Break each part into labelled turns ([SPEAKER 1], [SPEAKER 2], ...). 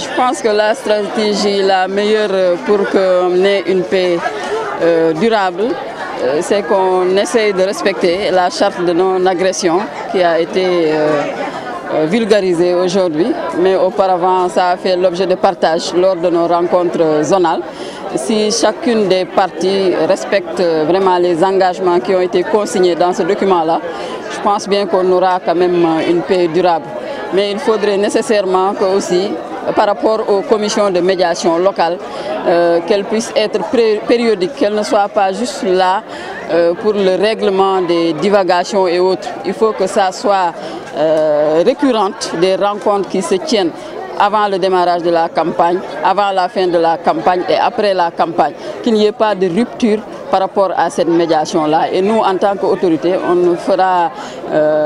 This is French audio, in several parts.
[SPEAKER 1] Je pense que la stratégie la meilleure pour qu'on ait une paix durable, c'est qu'on essaye de respecter la charte de non-agression qui a été vulgarisée aujourd'hui, mais auparavant ça a fait l'objet de partage lors de nos rencontres zonales. Si chacune des parties respecte vraiment les engagements qui ont été consignés dans ce document-là, je pense bien qu'on aura quand même une paix durable. Mais il faudrait nécessairement que aussi, par rapport aux commissions de médiation locales, qu'elles puissent être périodiques, qu'elles ne soient pas juste là pour le règlement des divagations et autres. Il faut que ça soit récurrente, des rencontres qui se tiennent avant le démarrage de la campagne, avant la fin de la campagne et après la campagne, qu'il n'y ait pas de rupture par rapport à cette médiation-là. Et nous, en tant qu'autorité, on fera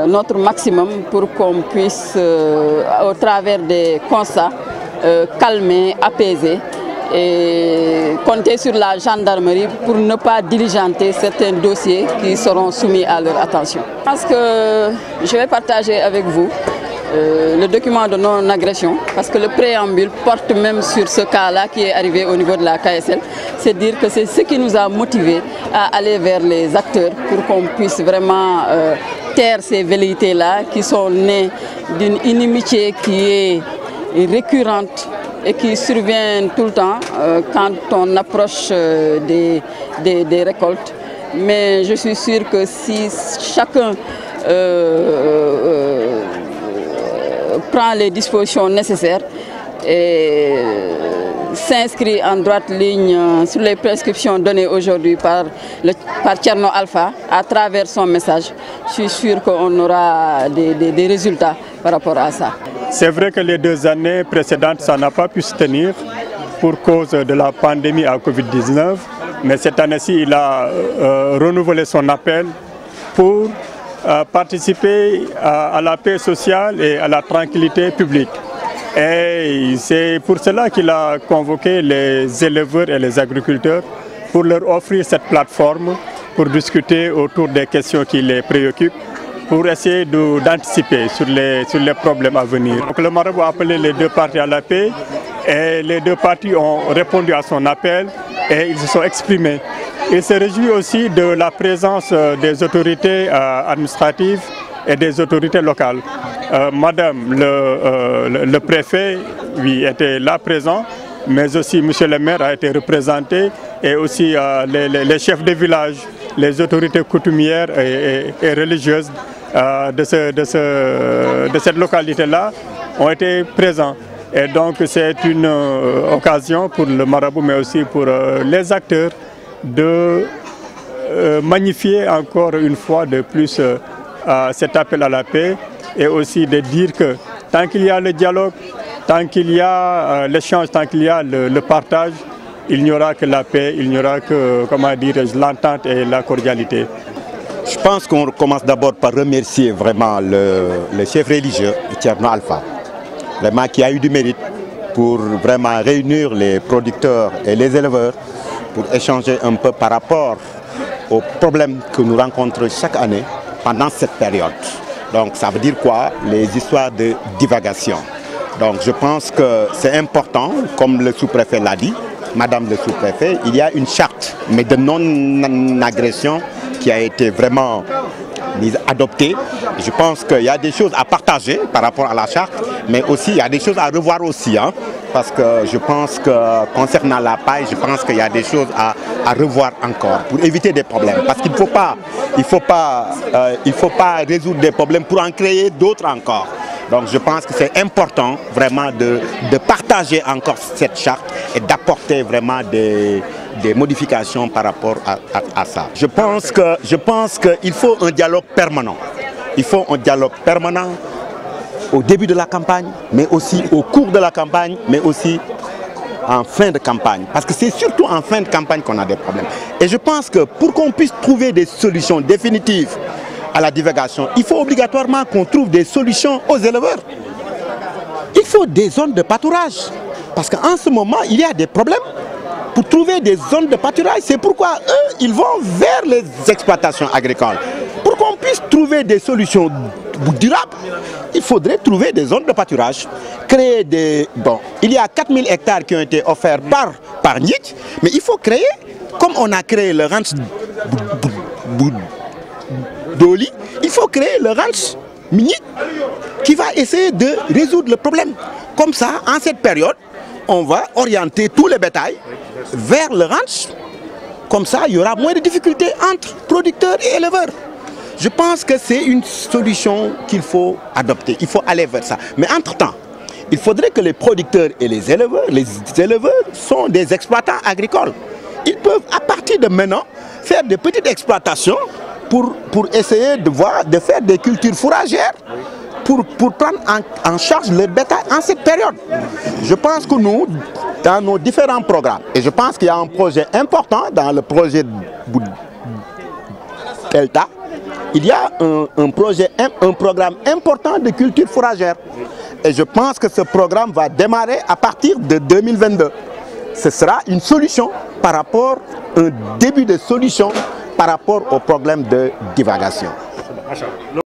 [SPEAKER 1] notre maximum pour qu'on puisse, au travers des constats, calmer, apaiser et compter sur la gendarmerie pour ne pas diligenter certains dossiers qui seront soumis à leur attention. Je pense que je vais partager avec vous le document de non-agression, parce que le préambule porte même sur ce cas-là qui est arrivé au niveau de la KSL. C'est dire que c'est ce qui nous a motivés à aller vers les acteurs pour qu'on puisse vraiment taire ces velléités-là qui sont nées d'une inimitié qui est récurrente et qui survient tout le temps quand on approche des récoltes. Mais je suis sûre que si chacun prend les dispositions nécessaires et s'inscrit en droite ligne sur les prescriptions données aujourd'hui par Thierno Alpha à travers son message, je suis sûr qu'on aura des résultats par rapport à ça.
[SPEAKER 2] C'est vrai que les 2 années précédentes, ça n'a pas pu se tenir pour cause de la pandémie à Covid-19, mais cette année-ci, il a renouvelé son appel pour participer à la paix sociale et à la tranquillité publique. Et c'est pour cela qu'il a convoqué les éleveurs et les agriculteurs pour leur offrir cette plateforme pour discuter autour des questions qui les préoccupent, pour essayer d'anticiper sur les problèmes à venir. Donc le marabout a appelé les 2 parties à la paix et les 2 parties ont répondu à son appel et ils se sont exprimés. Il se réjouit aussi de la présence des autorités administratives et des autorités locales. Madame le préfet, oui, était là présent, mais aussi monsieur le maire a été représenté et aussi les chefs de village, les autorités coutumières et religieuses de cette localité-là ont été présents. Et donc c'est une occasion pour le marabout, mais aussi pour les acteurs, de magnifier encore une fois de plus cet appel à la paix et aussi de dire que tant qu'il y a le dialogue, tant qu'il y a l'échange, tant qu'il y a le partage, il n'y aura que la paix, il n'y aura que, comment dire, l'entente et la cordialité.
[SPEAKER 3] Je pense qu'on commence d'abord par remercier vraiment le chef religieux, Thierno Alpha, vraiment qui a eu du mérite pour vraiment réunir les producteurs et les éleveurs pour échanger un peu par rapport aux problèmes que nous rencontrons chaque année pendant cette période. Donc ça veut dire quoi? Les histoires de divagation. Donc je pense que c'est important, comme le sous-préfet l'a dit, Madame le sous-préfet, il y a une charte, mais de non-agression qui a été vraiment adoptée. Je pense qu'il y a des choses à partager par rapport à la charte, mais aussi il y a des choses à revoir aussi, hein, parce que je pense que concernant la paille, je pense qu'il y a des choses à revoir encore pour éviter des problèmes. Parce qu'il ne faut pas résoudre des problèmes pour en créer d'autres encore. Donc je pense que c'est important vraiment de partager encore cette charte et d'apporter vraiment des modifications par rapport à ça. Je pense qu'il faut un dialogue permanent. Il faut un dialogue permanent au début de la campagne, mais aussi au cours de la campagne, mais aussi en fin de campagne. Parce que c'est surtout en fin de campagne qu'on a des problèmes. Et je pense que pour qu'on puisse trouver des solutions définitives à la divagation, il faut obligatoirement qu'on trouve des solutions aux éleveurs. Il faut des zones de pâturage. Parce qu'en ce moment, il y a des problèmes. Pour trouver des zones de pâturage, c'est pourquoi eux, ils vont vers les exploitations agricoles. Pour qu'on puisse trouver des solutions durable, il faudrait trouver des zones de pâturage, créer des... Bon, il y a 4000 hectares qui ont été offerts par NIT, mais il faut créer, comme on a créé le ranch d'Oli, il faut créer le ranch NIT qui va essayer de résoudre le problème. Comme ça, en cette période, on va orienter tout le bétail vers le ranch. Comme ça, il y aura moins de difficultés entre producteurs et éleveurs. Je pense que c'est une solution qu'il faut adopter. Il faut aller vers ça. Mais entre-temps, il faudrait que les producteurs et les éleveurs sont des exploitants agricoles. Ils peuvent, à partir de maintenant, faire des petites exploitations pour essayer de faire des cultures fourragères pour prendre en charge le bétail en cette période. Je pense que nous, dans nos différents programmes, et je pense qu'il y a un projet important dans le projet Delta, il y a un programme important de culture fourragère. Et je pense que ce programme va démarrer à partir de 2022. Ce sera une solution par rapport, un début de solution par rapport au problème de divagation.